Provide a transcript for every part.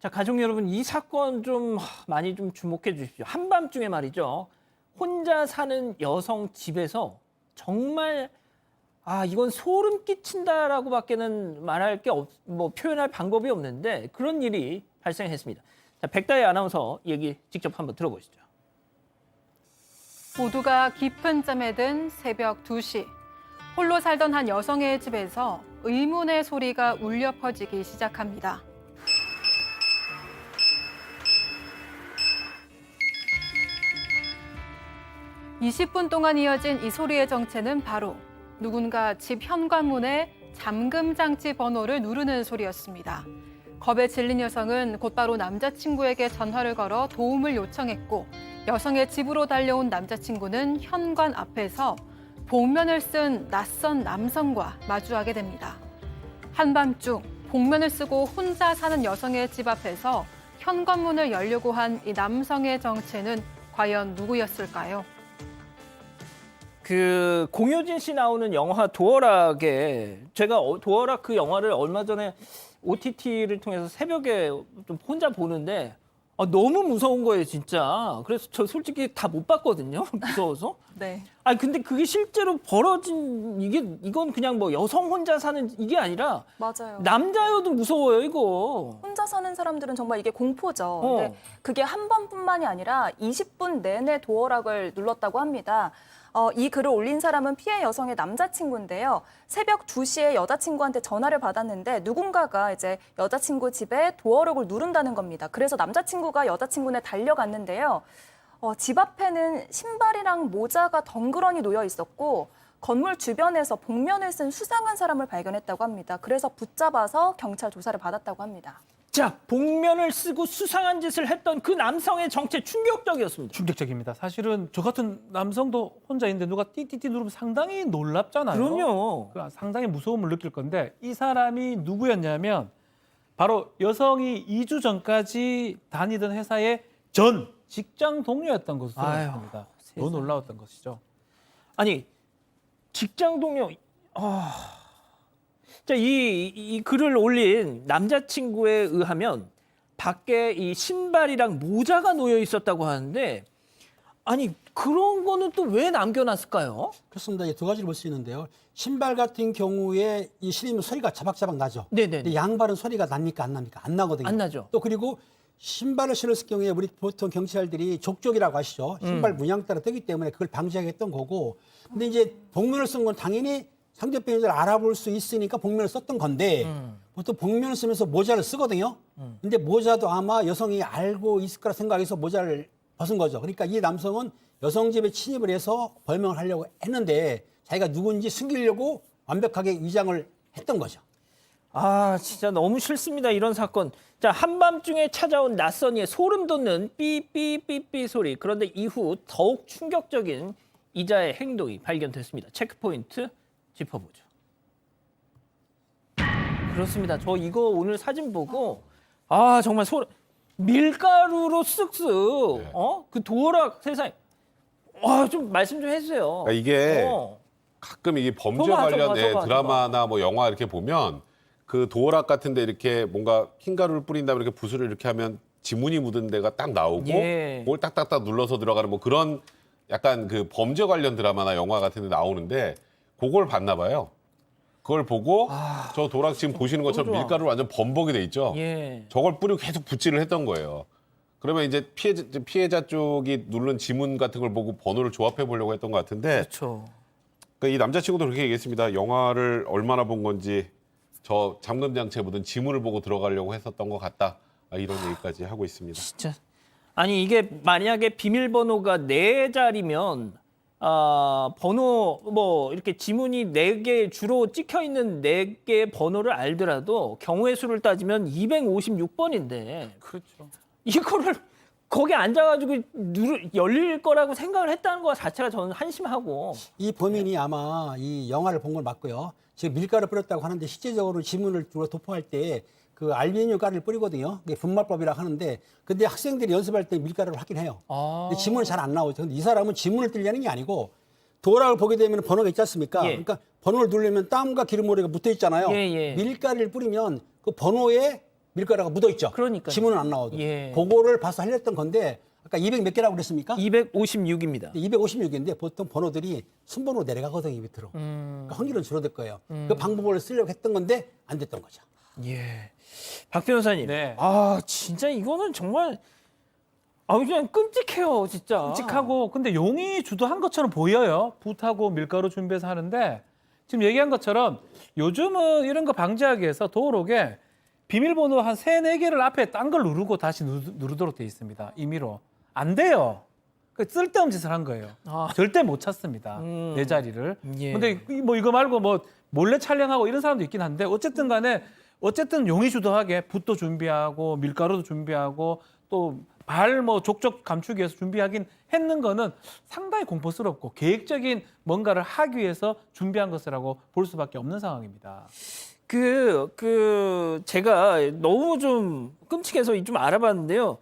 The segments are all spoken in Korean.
자, 가족 여러분, 이 사건 좀 많이 좀 주목해 주십시오. 한밤중에 말이죠. 혼자 사는 여성 집에서 정말 이건 소름 끼친다라고밖에는 말할 게 표현할 방법이 없는데 그런 일이 발생했습니다. 자, 백다혜 아나운서 얘기 직접 한번 들어보시죠. 모두가 깊은 잠에 든 새벽 2시. 홀로 살던 한 여성의 집에서 의문의 소리가 울려 퍼지기 시작합니다. (20분) 동안 이어진 이 소리의 정체는 바로 누군가 집 현관문에 잠금 장치 번호를 누르는 소리였습니다. 겁에 질린 여성은 곧바로 남자친구에게 전화를 걸어 도움을 요청했고, 여성의 집으로 달려온 남자친구는 현관 앞에서 복면을 쓴 낯선 남성과 마주하게 됩니다. 한밤중 복면을 쓰고 혼자 사는 여성의 집 앞에서 현관문을 열려고 한 이 남성의 정체는 과연 누구였을까요? 그 공효진 씨 나오는 영화 도어락에 제가 도어락 그 영화를 얼마 전에 OTT를 통해서 새벽에 좀 혼자 보는데 너무 무서운 거예요, 진짜. 그래서 저 솔직히 다 못 봤거든요. 무서워서. 네. 근데 그게 실제로 벌어진 이건 그냥 뭐 여성 혼자 사는 이게 아니라 맞아요. 남자여도 무서워요, 이거. 혼자 사는 사람들은 정말 이게 공포죠. 근데 그게 한 번뿐만이 아니라 20분 내내 도어락을 눌렀다고 합니다. 이 글을 올린 사람은 피해 여성의 남자친구인데요. 새벽 2시에 여자친구한테 전화를 받았는데 누군가가 이제 여자친구 집에 도어락을 누른다는 겁니다. 그래서 남자친구가 여자친구네 달려갔는데요. 집 앞에는 신발이랑 모자가 덩그러니 놓여 있었고 건물 주변에서 복면을 쓴 수상한 사람을 발견했다고 합니다. 그래서 붙잡아서 경찰 조사를 받았다고 합니다. 자, 복면을 쓰고 수상한 짓을 했던 그 남성의 정체 충격적이었습니다. 충격적입니다. 사실은 저 같은 남성도 혼자 있는데 누가 띠띠띠 누르면 상당히 놀랍잖아요. 그럼요. 상당히 무서움을 느낄 건데 이 사람이 누구였냐면 바로 여성이 2주 전까지 다니던 회사의 전 직장 동료였던 것으로 드러났습니다. 더 놀라웠던 것이죠. 아니, 직장 동료. 자, 이 글을 올린 남자친구에 의하면 밖에 이 신발이랑 모자가 놓여 있었다고 하는데, 아니 그런 거는 또 왜 남겨놨을까요? 그렇습니다. 두 가지를 볼 수 있는데요. 신발 같은 경우에 이 신으면 소리가 자박자박 나죠. 네네. 근데 양발은 소리가 납니까 안 납니까? 안 나거든요. 안 나죠. 또 그리고 신발을 신었을 경우에 우리 보통 경찰들이 족족이라고 하시죠. 신발 문양 따라 뜨기 때문에 그걸 방지하겠던 거고. 근데 이제 복면을 쓴 건 당연히 상대편을 알아볼 수 있으니까 복면을 썼던 건데 보통 복면을 쓰면서 모자를 쓰거든요. 근데 모자도 아마 여성이 알고 있을 거라 생각해서 모자를 벗은 거죠. 그러니까 이 남성은 여성 집에 침입을 해서 벌명을 하려고 했는데 자기가 누군지 숨기려고 완벽하게 위장을 했던 거죠. 진짜 너무 싫습니다, 이런 사건. 자, 한밤중에 찾아온 낯선 이의 소름 돋는 삐삐삐삐 소리. 그런데 이후 더욱 충격적인 이자의 행동이 발견됐습니다. 체크포인트 짚어보죠. 그렇습니다. 저 이거 오늘 사진 보고 정말 밀가루로 쓱쓱 그 도어락 세상에 좀 말씀 좀 해주세요. 그러니까 이게 가끔 이게 범죄 관련 드라마나 뭐 영화 이렇게 보면 그 도어락 같은데 이렇게 뭔가 흰가루를 뿌린 다음에 이렇게 붓을 이렇게 하면 지문이 묻은 데가 딱 나오고 뭘 딱딱딱 눌러서 들어가는 뭐 그런 약간 그 범죄 관련 드라마나 영화 같은 데 나오는데 그걸 봤나 봐요. 그걸 보고 저 도락 지금 보시는 것처럼 밀가루로 완전 범벅이 돼 있죠. 저걸 뿌리고 계속 붓질을 했던 거예요. 그러면 이제 피해자 쪽이 누른 지문 같은 걸 보고 번호를 조합해 보려고 했던 것 같은데 그렇죠. 그러니까 이 남자친구도 그렇게 얘기했습니다. 영화를 얼마나 본 건지 저 잠금 장치에 묻은 지문을 보고 들어가려고 했었던 것 같다. 이런 얘기까지 하고 있습니다. 진짜. 아니 이게 만약에 비밀번호가 4자리면 번호 뭐 이렇게 지문이 4개 주로 찍혀 있는 4개의 번호를 알더라도 경우의 수를 따지면 256번인데 그렇죠. 이거를 거기 앉아가지고 열릴 거라고 생각을 했다는 것 자체가 저는 한심하고. 이 범인이 아마 이 영화를 본 걸 맞고요. 지금 밀가루 뿌렸다고 하는데 실제적으로 지문을 도포할 때 그 알루미늄 가루를 뿌리거든요. 그게 분말법이라고 하는데 근데 학생들이 연습할 때 밀가루를 하긴 해요. 근데 지문은 잘 안 나오죠. 근데 이 사람은 지문을 띄려는 게 아니고 도어락을 보게 되면 번호가 있지 않습니까? 그러니까 번호를 누르면 땀과 기름모래가 묻어 있잖아요. 밀가루를 뿌리면 그 번호에 밀가루가 묻어 있죠. 그러니까요. 지문은 안 나와도. 예. 그거를 봐서 살렸던 건데 아까 200 몇 개라고 그랬습니까? 256입니다. 256인데 보통 번호들이 순번으로 내려가거든요, 밑으로. 그러니까 확률은 줄어들 거예요. 그 방법을 쓰려고 했던 건데 안 됐던 거죠. 예. 박 변호사님. 네. 아, 진짜 이거는 정말 그냥 끔찍해요, 진짜. 끔찍하고 근데 용이 주도한 것처럼 보여요. 붓하고 밀가루 준비해서 하는데 지금 얘기한 것처럼 요즘은 이런 거 방지하기 위해서 도어록에 비밀번호 한 3, 4개를 앞에 딴 걸 누르고 다시 누르도록 돼 있습니다. 임의로. 안 돼요. 그 쓸데없는 짓을 한 거예요. 절대 못 찾습니다. 내 자리를. 예. 근데 뭐 이거 말고 뭐 몰래 촬영하고 이런 사람도 있긴 한데 어쨌든 간에 어쨌든 용이 주도하게 붓도 준비하고 밀가루도 준비하고 또 발 뭐 족적 감추기 위해서 준비하긴 했는 거는 상당히 공포스럽고 계획적인 뭔가를 하기 위해서 준비한 것이라고 볼 수밖에 없는 상황입니다. 제가 너무 좀 끔찍해서 좀 알아봤는데요.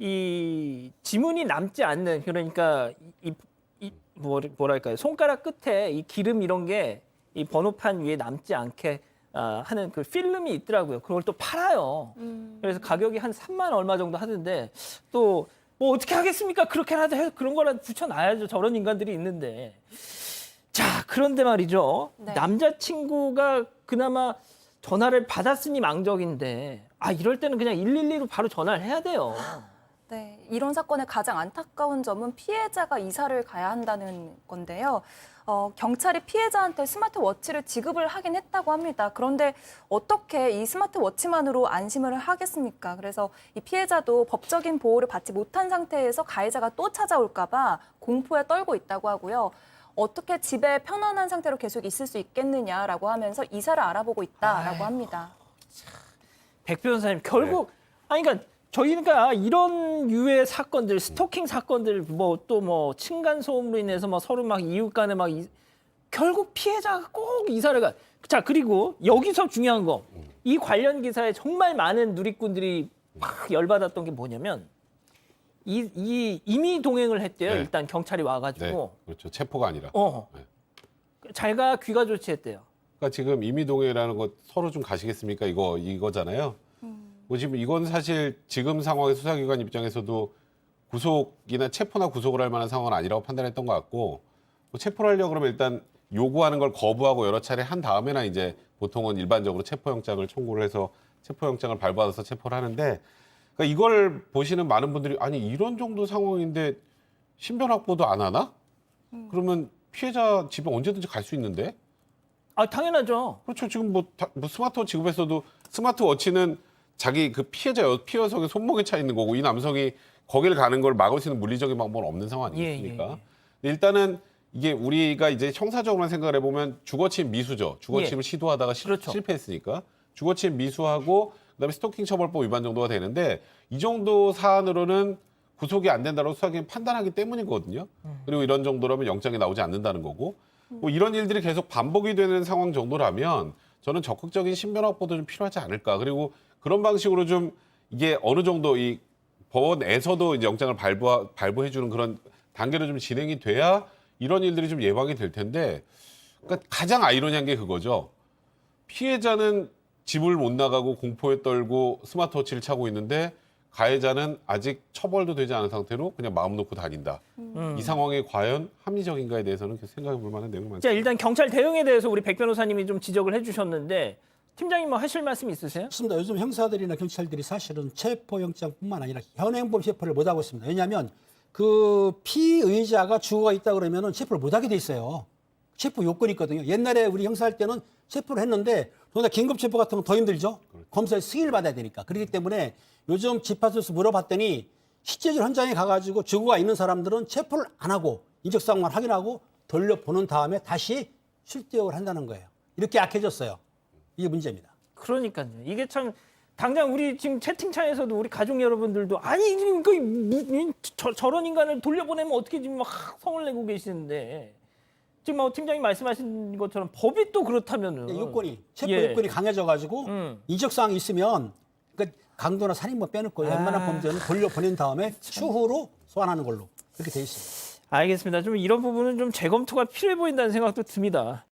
이 지문이 남지 않는, 그러니까 뭐랄까요, 손가락 끝에 이 기름 이런 게 이 번호판 위에 남지 않게 하는 그 필름이 있더라고요. 그걸 또 팔아요. 그래서 가격이 한 3만 얼마 정도 하던데 또 뭐 어떻게 하겠습니까? 그렇게라도 해서 그런 거라도 붙여놔야죠. 저런 인간들이 있는데. 자, 그런데 말이죠. 네. 남자친구가 그나마 전화를 받았으니 망정인데 이럴 때는 그냥 112로 바로 전화를 해야 돼요. 네, 이런 사건의 가장 안타까운 점은 피해자가 이사를 가야 한다는 건데요. 경찰이 피해자한테 스마트워치를 지급을 하긴 했다고 합니다. 그런데 어떻게 이 스마트워치만으로 안심을 하겠습니까? 그래서 이 피해자도 법적인 보호를 받지 못한 상태에서 가해자가 또 찾아올까 봐 공포에 떨고 있다고 하고요. 어떻게 집에 편안한 상태로 계속 있을 수 있겠느냐라고 하면서 이사를 알아보고 있다라고 합니다. 백 변호사님, 결국 그러니까 저희가 이런 유의 사건들, 스토킹 사건들, 층간 소음으로 인해서 서로 이웃 간에 결국 피해자가 꼭 이사를 가. 자, 그리고 여기서 중요한 거, 이 관련 기사에 정말 많은 누리꾼들이 막 열받았던 게 뭐냐면 이 임의 동행을 했대요. 네. 일단 경찰이 와가지고. 네, 그렇죠. 체포가 아니라. 네. 잘가 귀가 조치했대요. 그러니까 지금 임의동행이라는 거 서로 좀 가시겠습니까? 이거잖아요. 뭐 지금 이건 사실 지금 상황의 수사기관 입장에서도 구속이나 체포나 구속을 할 만한 상황은 아니라고 판단했던 것 같고, 뭐 체포를 하려고 그러면 일단 요구하는 걸 거부하고 여러 차례 한 다음에나 이제 보통은 일반적으로 체포영장을 청구를 해서 체포영장을 발부받아서 체포를 하는데, 그러니까 이걸 보시는 많은 분들이 아니 이런 정도 상황인데 신변 확보도 안 하나? 그러면 피해자 집에 언제든지 갈 수 있는데? 당연하죠. 그렇죠. 지금 뭐 스마트워치 지급에서도 스마트워치는 자기 그 피해 여성의 손목에 차 있는 거고 이 남성이 거기를 가는 걸 막을 수 있는 물리적인 방법은 없는 상황 아니겠습니까? 일단은 이게 우리가 이제 형사적으로만 생각을 해보면 주거침 미수죠. 주거침을 시도하다가 그렇죠. 실패했으니까 주거침 미수하고 그다음에 스토킹 처벌법 위반 정도가 되는데 이 정도 사안으로는 구속이 안 된다고 수사기관이 판단하기 때문이거든요. 그리고 이런 정도라면 영장이 나오지 않는다는 거고 뭐 이런 일들이 계속 반복이 되는 상황 정도라면 저는 적극적인 신변 확보도 좀 필요하지 않을까. 그리고 그런 방식으로 좀 이게 어느 정도 이 법원에서도 이제 영장을 발부해주는 그런 단계로 좀 진행이 돼야 이런 일들이 좀 예방이 될 텐데, 그러니까 가장 아이러니한 게 그거죠. 피해자는 집을 못 나가고 공포에 떨고 스마트워치를 차고 있는데 가해자는 아직 처벌도 되지 않은 상태로 그냥 마음 놓고 다닌다. 이 상황이 과연 합리적인가에 대해서는 계속 생각해 볼 만한 내용이 많습니다. 자, 일단 경찰 대응에 대해서 우리 백 변호사님이 좀 지적을 해주셨는데 팀장님 뭐 하실 말씀 있으세요? 맞습니다. 요즘 형사들이나 경찰들이 사실은 체포영장뿐만 아니라 현행범 체포를 못 하고 있습니다. 왜냐하면 그 피의자가 주거가 있다 그러면은 체포를 못 하게 돼 있어요. 체포 요건이 있거든요. 옛날에 우리 형사할 때는 체포를 했는데 더구나 긴급 체포 같은 건 더 힘들죠. 검사의 승인을 받아야 되니까. 그렇기 때문에 요즘 집합소에서 물어봤더니 실제적으로 현장에 가가지고 주거가 있는 사람들은 체포를 안 하고 인적사항만 확인하고 돌려보는 다음에 다시 출두역을 한다는 거예요. 이렇게 약해졌어요. 이게 문제입니다. 그러니까요. 이게 참 당장 우리 지금 채팅창에서도 우리 가족 여러분들도 아니 저런 인간을 돌려보내면 어떻게 지금 막 성을 내고 계시는데 지금 팀장님 말씀하신 것처럼 법이 또 그렇다면은 요건이 체포 요건이 강해져가지고 인적사항이 있으면 그러니까 강도나 살인범 빼놓고 웬만한 범죄는 돌려보낸 다음에 추후로 소환하는 걸로 그렇게 돼 있습니다. 알겠습니다. 좀 이런 부분은 좀 재검토가 필요해 보인다는 생각도 듭니다.